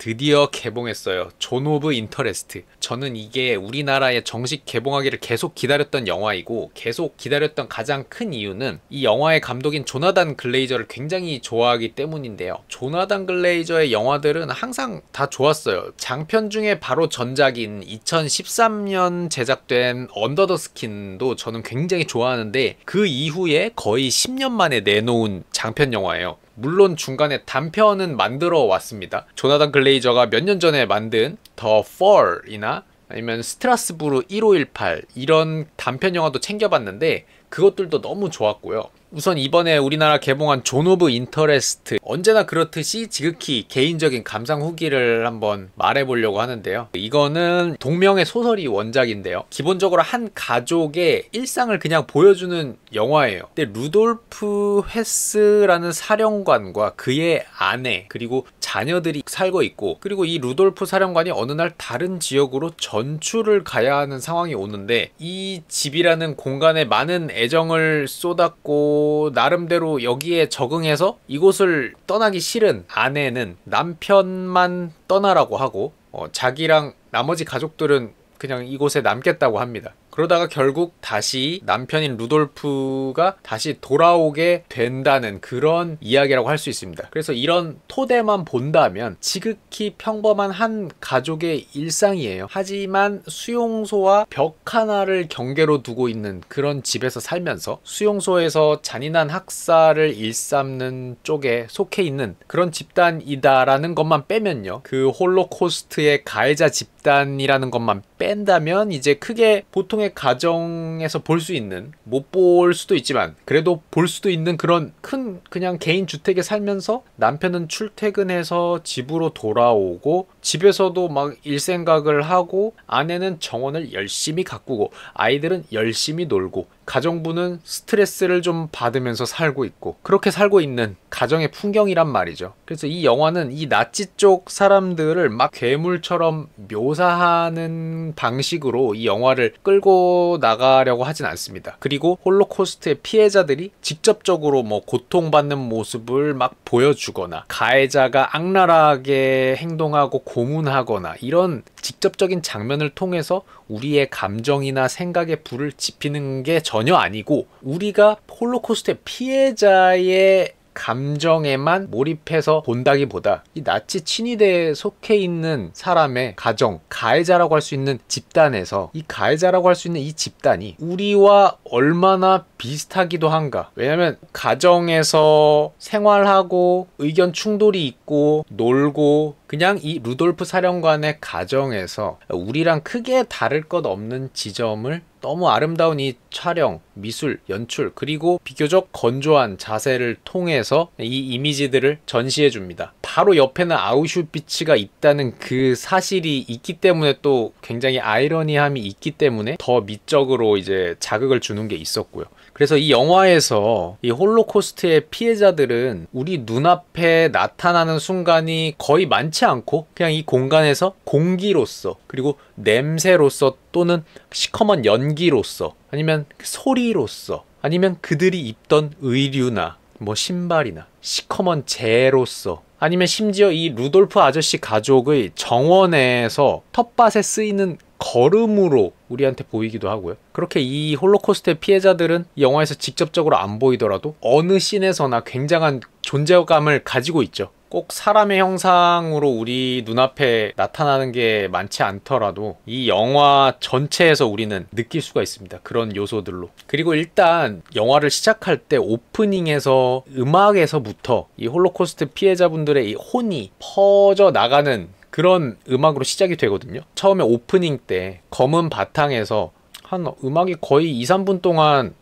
드디어 개봉했어요. 존 오브 인터레스트. 저는 이게 우리나라에 정식 개봉하기를 계속 기다렸던 영화이고, 계속 기다렸던 가장 큰 이유는 이 영화의 감독인 조나단 글레이저를 굉장히 좋아하기 때문인데요. 조나단 글레이저의 영화들은 항상 다 좋았어요. 장편 중에 바로 전작인 2013년 제작된 언더 더 스킨도 저는 굉장히 좋아하는데, 그 이후에 거의 10년 만에 내놓은 장편 영화예요. 물론 중간에 단편은 만들어 왔습니다. 조나단 글레이저가 몇 년 전에 만든 더 펄이나 아니면 스트라스부르 1518 이런 단편 영화도 챙겨봤는데 그것들도 너무 좋았고요. 우선 이번에 우리나라 개봉한 존 오브 인터레스트, 언제나 그렇듯이 지극히 개인적인 감상 후기를 한번 말해보려고 하는데요. 이거는 동명의 소설이 원작인데요. 기본적으로 한 가족의 일상을 그냥 보여주는 영화예요. 근데 루돌프 헤스라는 사령관과 그의 아내 그리고 자녀들이 살고 있고, 그리고 이 루돌프 사령관이 어느 날 다른 지역으로 전출을 가야 하는 상황이 오는데, 이 집이라는 공간에 많은 애정을 쏟았고 나름대로 여기에 적응해서 이곳을 떠나기 싫은 아내는 남편만 떠나라고 하고, 자기랑 나머지 가족들은 그냥 이곳에 남겠다고 합니다. 그러다가 결국 다시 남편인 루돌프가 다시 돌아오게 된다는 그런 이야기라고 할 수 있습니다. 그래서 이런 토대만 본다면 지극히 평범한 한 가족의 일상이에요. 하지만 수용소와 벽 하나를 경계로 두고 있는 그런 집에서 살면서 수용소에서 잔인한 학살을 일삼는 쪽에 속해 있는 그런 집단이다라는 것만 빼면요, 그 홀로코스트의 가해자 집단이라는 것만 뺀다면 이제 크게 보통의 가정에서 볼 수 있는, 못 볼 수도 있지만 그래도 볼 수도 있는 그런 큰 그냥 개인 주택에 살면서 남편은 출퇴근해서 집으로 돌아오고 집에서도 막 일생각을 하고 아내는 정원을 열심히 가꾸고 아이들은 열심히 놀고 가정부는 스트레스를 좀 받으면서 살고 있고, 그렇게 살고 있는 가정의 풍경이란 말이죠. 그래서 이 영화는 이 나치 쪽 사람들을 막 괴물처럼 묘사하는 방식으로 이 영화를 끌고 나가려고 하진 않습니다. 그리고 홀로코스트의 피해자들이 직접적으로 뭐 고통받는 모습을 막 보여주거나 가해자가 악랄하게 행동하고 고문하거나 이런 직접적인 장면을 통해서 우리의 감정이나 생각에 불을 지피는 게 전혀 아니고, 우리가 홀로코스트의 피해자의 감정에만 몰입해서 본다기보다 이 나치 친위대에 속해 있는 사람의 가정, 가해자라고 할 수 있는 집단에서 이 가해자라고 할 수 있는 이 집단이 우리와 얼마나 비슷하기도 한가. 왜냐면 가정에서 생활하고 의견 충돌이 있고 놀고 그냥 이 루돌프 사령관의 가정에서 우리랑 크게 다를 것 없는 지점을 너무 아름다운 이 촬영, 미술, 연출, 그리고 비교적 건조한 자세를 통해서 이 이미지들을 전시해 줍니다. 바로 옆에는 아우슈비츠가 있다는 그 사실이 있기 때문에 또 굉장히 아이러니함이 있기 때문에 더 미적으로 이제 자극을 주는 게 있었고요. 그래서 이 영화에서 이 홀로코스트의 피해자들은 우리 눈앞에 나타나는 순간이 거의 많지 않고 그냥 이 공간에서 공기로서, 그리고 냄새로서, 또는 시커먼 연기로서, 아니면 소리로서, 아니면 그들이 입던 의류나 뭐 신발이나 시커먼 재로서, 아니면 심지어 이 루돌프 아저씨 가족의 정원에서 텃밭에 쓰이는 걸음으로 우리한테 보이기도 하고요. 그렇게 이 홀로코스트의 피해자들은 이 영화에서 직접적으로 안 보이더라도 어느 씬에서나 굉장한 존재감을 가지고 있죠. 꼭 사람의 형상으로 우리 눈앞에 나타나는 게 많지 않더라도 이 영화 전체에서 우리는 느낄 수가 있습니다. 그런 요소들로. 그리고 일단 영화를 시작할 때 오프닝에서 음악에서부터 이 홀로코스트 피해자분들의 이 혼이 퍼져 나가는 그런 음악으로 시작이 되거든요. 처음에 오프닝 때 검은 바탕에서 한 음악이 거의 2, 3분 동안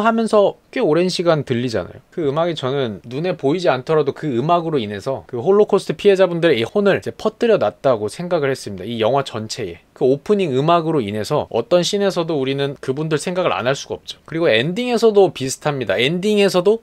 하면서 꽤 오랜 시간 들리잖아요. 그 음악이 저는 눈에 보이지 않더라도 그 음악으로 인해서 그 홀로코스트 피해자분들의 이 혼을 이제 퍼뜨려 놨다고 생각을 했습니다. 이 영화 전체에. 그 오프닝 음악으로 인해서 어떤 씬에서도 우리는 그분들 생각을 안 할 수가 없죠. 그리고 엔딩에서도 비슷합니다. 엔딩에서도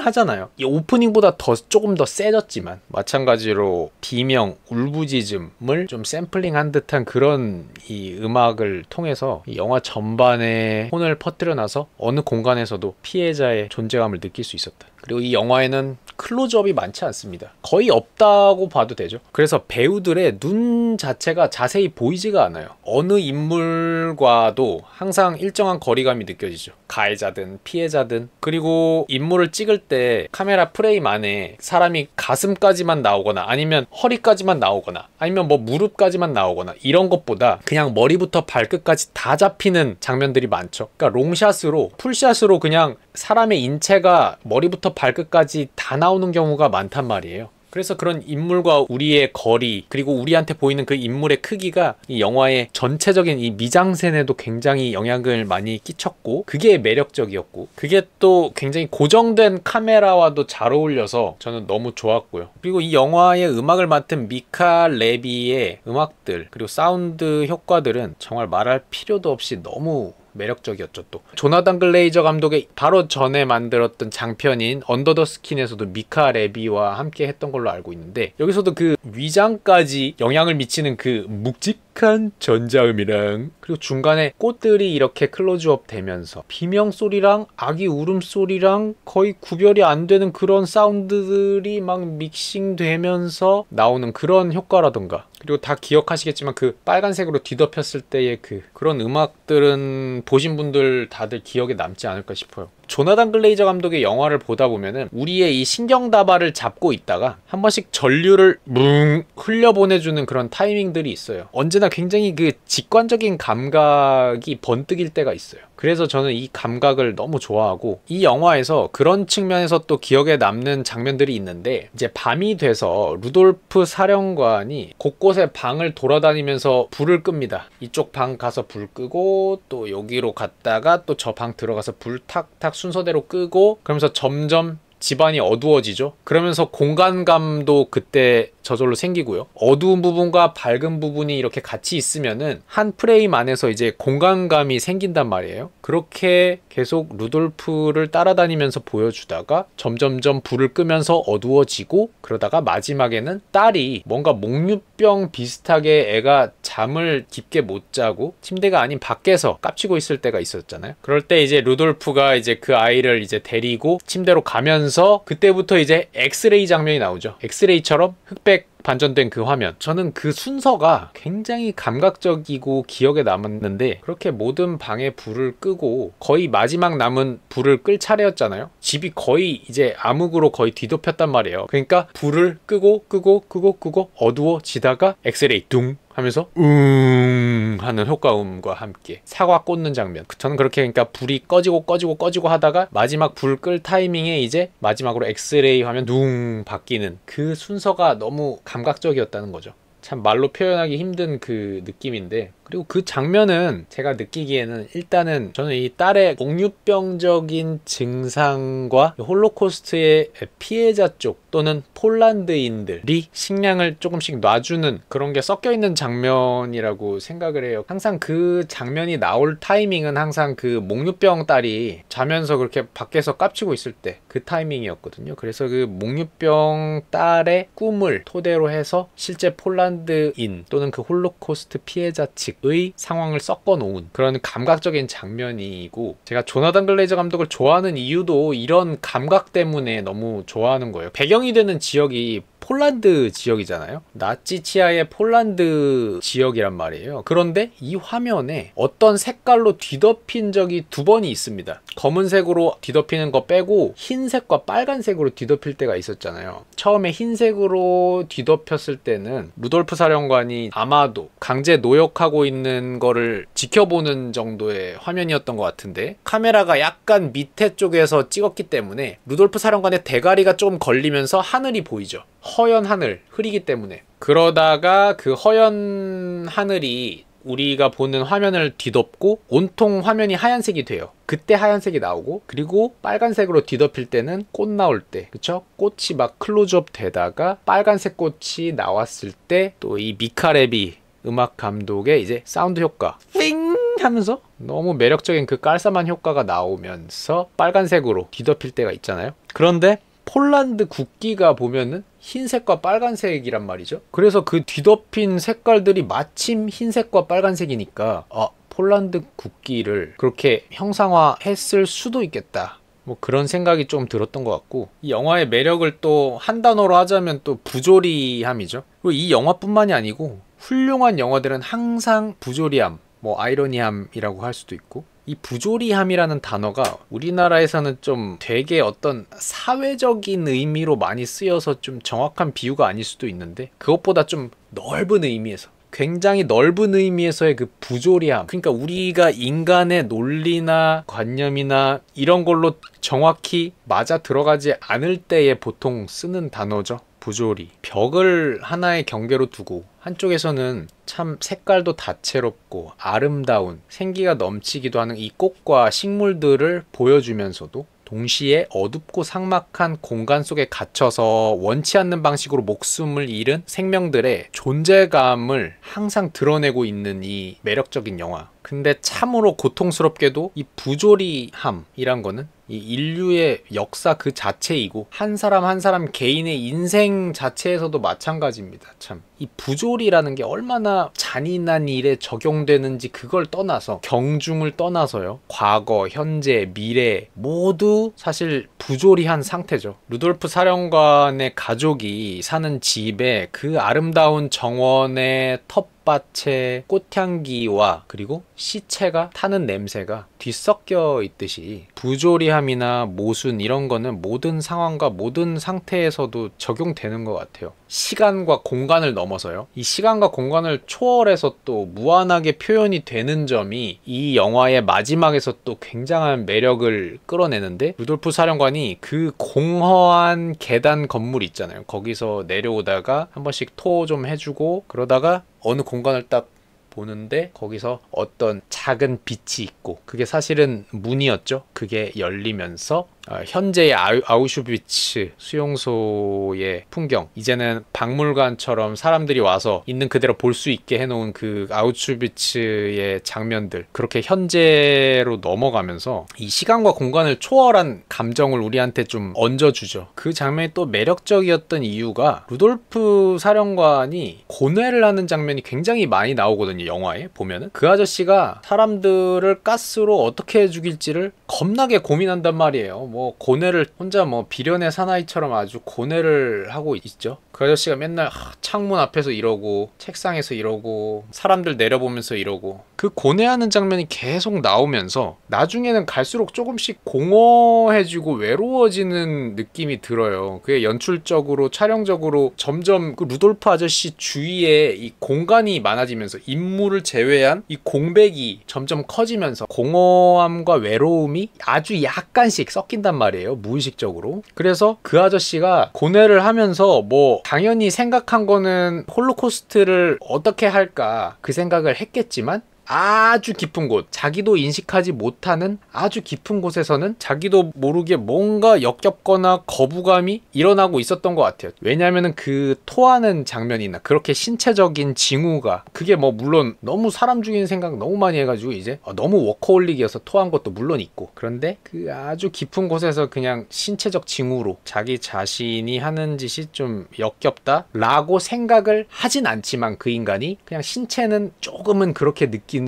하잖아요. 이 오프닝보다 조금 더 세졌지만 마찬가지로 비명, 울부짖음을 좀 샘플링한 듯한 그런 이 음악을 통해서 이 영화 전반에 혼을 퍼뜨려 놔서 어느 공간에서도 피해자의 존재감을 느낄 수 있었다. 그리고 이 영화에는 클로즈업이 많지 않습니다. 거의 없다고 봐도 되죠. 그래서 배우들의 눈 자체가 자세히 보이지가 않아요. 어느 인물과도 항상 일정한 거리감이 느껴지죠. 가해자든 피해자든. 그리고 인물을 찍을 때 카메라 프레임 안에 사람이 가슴까지만 나오거나 아니면 허리까지만 나오거나 아니면 뭐 무릎까지만 나오거나 이런 것보다 그냥 머리부터 발끝까지 다 잡히는 장면들이 많죠. 그러니까 롱샷으로 풀샷으로 그냥 사람의 인체가 머리부터 발끝까지 다 나오는 경우가 많단 말이에요. 그래서 그런 인물과 우리의 거리, 그리고 우리한테 보이는 그 인물의 크기가 이 영화의 전체적인 이 미장센에도 굉장히 영향을 많이 끼쳤고, 그게 매력적이었고, 그게 또 굉장히 고정된 카메라와도 잘 어울려서 저는 너무 좋았고요. 그리고 이 영화의 음악을 맡은 미카 레비의 음악들, 그리고 사운드 효과들은 정말 말할 필요도 없이 너무 매력적이었죠. 또 조나단 글레이저 감독의 바로 전에 만들었던 장편인 언더 더 스킨에서도 미카 레비와 함께 했던 걸로 알고 있는데, 여기서도 그 위장까지 영향을 미치는 그 묵직한 전자음이랑, 그리고 중간에 꽃들이 이렇게 클로즈업 되면서 비명소리랑 아기 울음소리랑 거의 구별이 안 되는 그런 사운드들이 막 믹싱되면서 나오는 그런 효과라던가, 그리고 다 기억하시겠지만 그 빨간색으로 뒤덮였을 때의 그런 음악들은 보신 분들 다들 기억에 남지 않을까 싶어요. 조나단 글레이저 감독의 영화를 보다 보면은 우리의 이 신경다발을 잡고 있다가 한 번씩 전류를 뭉 흘려보내주는 그런 타이밍들이 있어요. 언제나 굉장히 그 직관적인 감각이 번뜩일 때가 있어요. 그래서 저는 이 감각을 너무 좋아하고, 이 영화에서 그런 측면에서 또 기억에 남는 장면들이 있는데, 이제 밤이 돼서 루돌프 사령관이 곳곳에 방을 돌아다니면서 불을 끕니다. 이쪽 방 가서 불 끄고, 또 여기로 갔다가 또 저 방 들어가서 불 탁탁 순서대로 끄고, 그러면서 점점 집안이 어두워지죠. 그러면서 공간감도 그때 저절로 생기고요. 어두운 부분과 밝은 부분이 이렇게 같이 있으면은 한 프레임 안에서 이제 공간감이 생긴단 말이에요. 그렇게 계속 루돌프를 따라다니면서 보여주다가 점점점 불을 끄면서 어두워지고, 그러다가 마지막에는 딸이 뭔가 몽유병 비슷하게 애가 잠을 깊게 못 자고 침대가 아닌 밖에서 깝치고 있을 때가 있었잖아요. 그럴 때 이제 루돌프가 이제 그 아이를 이제 데리고 침대로 가면서, 그때부터 이제 엑스레이 장면이 나오죠. 엑스레이처럼 흑백 반전된 그 화면. 저는 그 순서가 굉장히 감각적이고 기억에 남았는데, 그렇게 모든 방에 불을 끄고 거의 마지막 남은 불을 끌 차례였잖아요. 집이 거의 이제 암흑으로 거의 뒤덮였단 말이에요. 그러니까 불을 끄고 어두워지다가 엑스레이 둥 하면서 하는 효과음과 함께 사과 꽂는 장면. 저는 그렇게, 그러니까 불이 꺼지고 하다가 마지막 불 끌 타이밍에 이제 마지막으로 엑스레이 화면 둥 바뀌는 그 순서가 너무 감각적이었다는 거죠. 참 말로 표현하기 힘든 그 느낌인데, 그리고 그 장면은 제가 느끼기에는 일단은 저는 이 딸의 몽유병적인 증상과 홀로코스트의 피해자 쪽 또는 폴란드인들이 식량을 조금씩 놔주는 그런 게 섞여 있는 장면이라고 생각을 해요. 항상 그 장면이 나올 타이밍은 항상 그 몽유병 딸이 자면서 그렇게 밖에서 깝치고 있을 때 그 타이밍이었거든요. 그래서 그 몽유병 딸의 꿈을 토대로 해서 실제 폴란드인 또는 그 홀로코스트 피해자 측의 상황을 섞어 놓은 그런 감각적인 장면이고, 제가 조나단 글레이저 감독을 좋아하는 이유도 이런 감각 때문에 너무 좋아하는 거예요. 배경이 되는 지역이 폴란드 지역이잖아요. 나치 치하의 폴란드 지역이란 말이에요. 그런데 이 화면에 어떤 색깔로 뒤덮인 적이 2번이 있습니다. 검은색으로 뒤덮이는 거 빼고 흰색과 빨간색으로 뒤덮일 때가 있었잖아요. 처음에 흰색으로 뒤덮였을 때는 루돌프 사령관이 아마도 강제 노역하고 있는 거를 지켜보는 정도의 화면이었던 것 같은데, 카메라가 약간 밑에 쪽에서 찍었기 때문에 루돌프 사령관의 대가리가 좀 걸리면서 하늘이 보이죠. 허연 하늘, 흐리기 때문에. 그러다가 그 허연 하늘이 우리가 보는 화면을 뒤덮고 온통 화면이 하얀색이 돼요. 그때 하얀색이 나오고, 그리고 빨간색으로 뒤덮일 때는 꽃 나올 때, 그쵸? 꽃이 막 클로즈업 되다가 빨간색 꽃이 나왔을 때 또 이 미카 레비 음악 감독의 이제 사운드 효과 띵 하면서 너무 매력적인 그 깔쌈한 효과가 나오면서 빨간색으로 뒤덮일 때가 있잖아요. 그런데 폴란드 국기가 보면은 흰색과 빨간색이란 말이죠. 그래서 그 뒤덮인 색깔들이 마침 흰색과 빨간색이니까 폴란드 국기를 그렇게 형상화했을 수도 있겠다. 뭐 그런 생각이 좀 들었던 것 같고, 이 영화의 매력을 또 한 단어로 하자면 또 부조리함이죠. 그리고 이 영화뿐만이 아니고 훌륭한 영화들은 항상 부조리함, 뭐 아이러니함이라고 할 수도 있고, 이 부조리함이라는 단어가 우리나라에서는 좀 되게 어떤 사회적인 의미로 많이 쓰여서 좀 정확한 비유가 아닐 수도 있는데, 그것보다 좀 넓은 의미에서, 굉장히 넓은 의미에서의 그 부조리함, 그러니까 우리가 인간의 논리나 관념이나 이런 걸로 정확히 맞아 들어가지 않을 때에 보통 쓰는 단어죠. 부조리. 벽을 하나의 경계로 두고 한쪽에서는 참 색깔도 다채롭고 아름다운, 생기가 넘치기도 하는 이 꽃과 식물들을 보여주면서도 동시에 어둡고 삭막한 공간 속에 갇혀서 원치 않는 방식으로 목숨을 잃은 생명들의 존재감을 항상 드러내고 있는 이 매력적인 영화. 근데 참으로 고통스럽게도 이 부조리함이란 거는 이 인류의 역사 그 자체이고 한 사람 한 사람 개인의 인생 자체에서도 마찬가지입니다. 참 이 부조리라는 게 얼마나 잔인한 일에 적용되는지 그걸 떠나서, 경중을 떠나서요, 과거, 현재, 미래 모두 사실 부조리한 상태죠. 루돌프 사령관의 가족이 사는 집에 그 아름다운 정원의 텃밭의 꽃향기와 그리고 시체가 타는 냄새가 뒤섞여 있듯이 부조리함이나 모순 이런 거는 모든 상황과 모든 상태에서도 적용되는 것 같아요. 시간과 공간을 넘어서요, 이 시간과 공간을 초월해서 또 무한하게 표현이 되는 점이 이 영화의 마지막에서 또 굉장한 매력을 끌어내는데, 루돌프 사령관이 그 공허한 계단 건물 있잖아요, 거기서 내려오다가 한 번씩 토 좀 해주고 그러다가 어느 공간을 딱 보는데 거기서 어떤 작은 빛이 있고, 그게 사실은 문이었죠. 그게 열리면서 현재의 아우슈비츠 수용소의 풍경, 이제는 박물관처럼 사람들이 와서 있는 그대로 볼 수 있게 해놓은 그 아우슈비츠의 장면들, 그렇게 현재로 넘어가면서 이 시간과 공간을 초월한 감정을 우리한테 좀 얹어주죠. 그 장면이 또 매력적이었던 이유가, 루돌프 사령관이 고뇌를 하는 장면이 굉장히 많이 나오거든요. 영화에 보면은 그 아저씨가 사람들을 가스로 어떻게 죽일지를 겁나게 고민한단 말이에요. 뭐 고뇌를 혼자 뭐 비련의 사나이처럼 아주 고뇌를 하고 있죠. 그 아저씨가 맨날 창문 앞에서 이러고 책상에서 이러고 사람들 내려보면서 이러고, 그 고뇌하는 장면이 계속 나오면서 나중에는 갈수록 조금씩 공허해지고 외로워지는 느낌이 들어요. 그게 연출적으로 촬영적으로 점점 그 루돌프 아저씨 주위에 이 공간이 많아지면서 인물을 제외한 이 공백이 점점 커지면서 공허함과 외로움이 아주 약간씩 섞인단 말이에요, 무의식적으로. 그래서 그 아저씨가 고뇌를 하면서 뭐 당연히 생각한 거는 홀로코스트를 어떻게 할까 그 생각을 했겠지만, 아주 깊은 곳, 자기도 인식하지 못하는 아주 깊은 곳에서는 자기도 모르게 뭔가 역겹거나 거부감이 일어나고 있었던 것 같아요. 왜냐하면 그 토하는 장면이나 그렇게 신체적인 징후가, 그게 뭐 물론 너무 사람 죽이는 생각 너무 많이 해가지고 이제 너무 워커홀릭이어서 토한 것도 물론 있고, 그런데 그 아주 깊은 곳에서 그냥 신체적 징후로 자기 자신이 하는 짓이 좀 역겹다 라고 생각을 하진 않지만, 그 인간이 그냥 신체는 조금은 그렇게 느끼는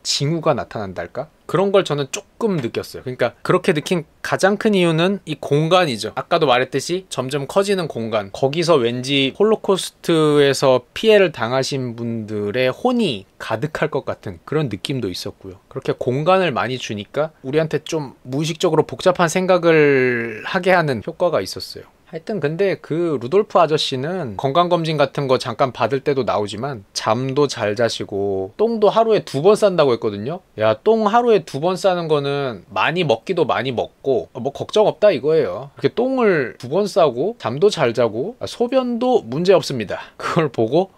징후가 나타난달까? 그런 걸 저는 조금 느꼈어요. 그러니까 그렇게 느낀 가장 큰 이유는 이 공간이죠. 아까도 말했듯이 점점 커지는 공간, 거기서 왠지 홀로코스트에서 피해를 당하신 분들의 혼이 가득할 것 같은 그런 느낌도 있었고요. 그렇게 공간을 많이 주니까 우리한테 좀 무의식적으로 복잡한 생각을 하게 하는 효과가 있었어요. 하여튼 근데 그 루돌프 아저씨는 건강검진 같은 거 잠깐 받을 때도 나오지만 잠도 잘 자시고 똥도 하루에 2번 싼다고 했거든요. 야, 똥 하루에 2번 싸는 거는 많이 먹기도 많이 먹고 뭐 걱정 없다 이거예요. 이렇게 똥을 2번 싸고 잠도 잘 자고 소변도 문제 없습니다. 그걸 보고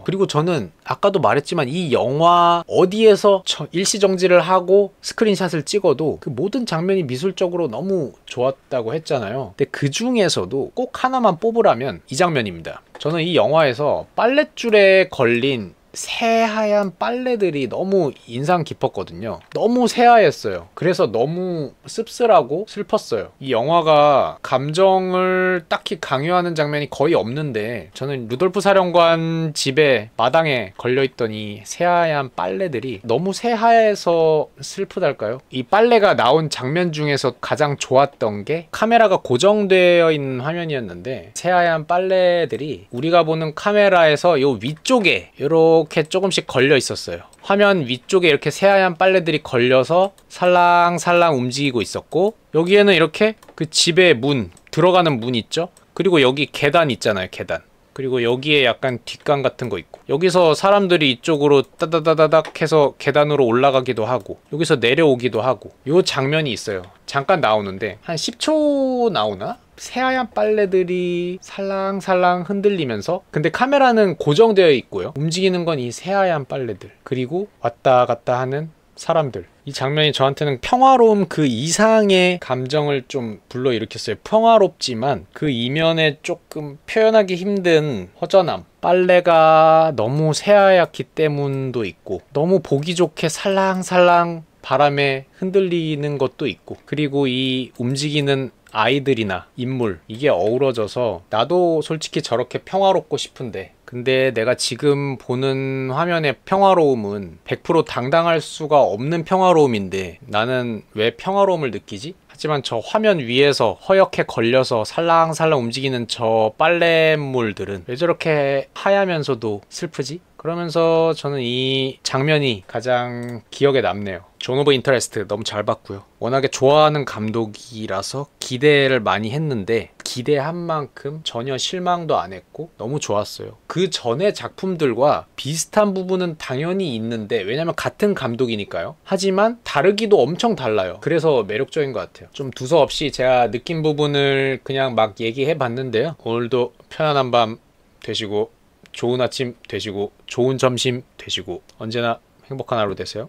그리고 저는 아까도 말했지만 이 영화 어디에서 일시정지를 하고 스크린샷을 찍어도 그 모든 장면이 미술적으로 너무 좋았다고 했잖아요. 근데 그 중에서도 꼭 하나만 뽑으라면 이 장면입니다. 저는 이 영화에서 빨랫줄에 걸린 새하얀 빨래들이 너무 인상 깊었거든요. 너무 새하였어요. 그래서 너무 씁쓸하고 슬펐어요. 이 영화가 감정을 딱히 강요하는 장면이 거의 없는데 저는 루돌프 사령관 집에 마당에 걸려있던 이 새하얀 빨래들이 너무 새하얘서 슬프달까요? 이 빨래가 나온 장면 중에서 가장 좋았던 게 카메라가 고정되어 있는 화면이었는데 새하얀 빨래들이 우리가 보는 카메라에서 요 위쪽에 이렇게 조금씩 걸려 있었어요. 화면 위쪽에 이렇게 새하얀 빨래들이 걸려서 살랑살랑 움직이고 있었고, 여기에는 이렇게 그 집의 문, 들어가는 문 있죠? 그리고 여기 계단 있잖아요, 계단. 그리고 여기에 약간 뒷간 같은 거 있고, 여기서 사람들이 이쪽으로 따다다다닥 해서 계단으로 올라가기도 하고 여기서 내려오기도 하고, 요 장면이 있어요. 잠깐 나오는데 한 10초 나오나? 새하얀 빨래들이 살랑살랑 흔들리면서, 근데 카메라는 고정되어 있고요. 움직이는 건 이 새하얀 빨래들, 그리고 왔다 갔다 하는 사람들. 이 장면이 저한테는 평화로움 그 이상의 감정을 좀 불러일으켰어요. 평화롭지만 그 이면에 조금 표현하기 힘든 허전함, 빨래가 너무 새하얗기 때문도 있고, 너무 보기 좋게 살랑살랑 바람에 흔들리는 것도 있고, 그리고 이 움직이는 아이들이나 인물, 이게 어우러져서 나도 솔직히 저렇게 평화롭고 싶은데, 근데 내가 지금 보는 화면의 평화로움은 100% 당당할 수가 없는 평화로움인데 나는 왜 평화로움을 느끼지? 하지만 저 화면 위에서 허옇게 걸려서 살랑살랑 움직이는 저 빨래물들은 왜 저렇게 하얗면서도 슬프지? 그러면서 저는 이 장면이 가장 기억에 남네요. 존 오브 인터레스트 너무 잘 봤고요. 워낙에 좋아하는 감독이라서 기대를 많이 했는데 기대한 만큼 전혀 실망도 안 했고 너무 좋았어요. 그 전의 작품들과 비슷한 부분은 당연히 있는데, 왜냐면 같은 감독이니까요. 하지만 다르기도 엄청 달라요. 그래서 매력적인 것 같아요. 좀 두서없이 제가 느낀 부분을 그냥 막 얘기해 봤는데요. 오늘도 편안한 밤 되시고 좋은 아침 되시고 좋은 점심 되시고 언제나 행복한 하루 되세요.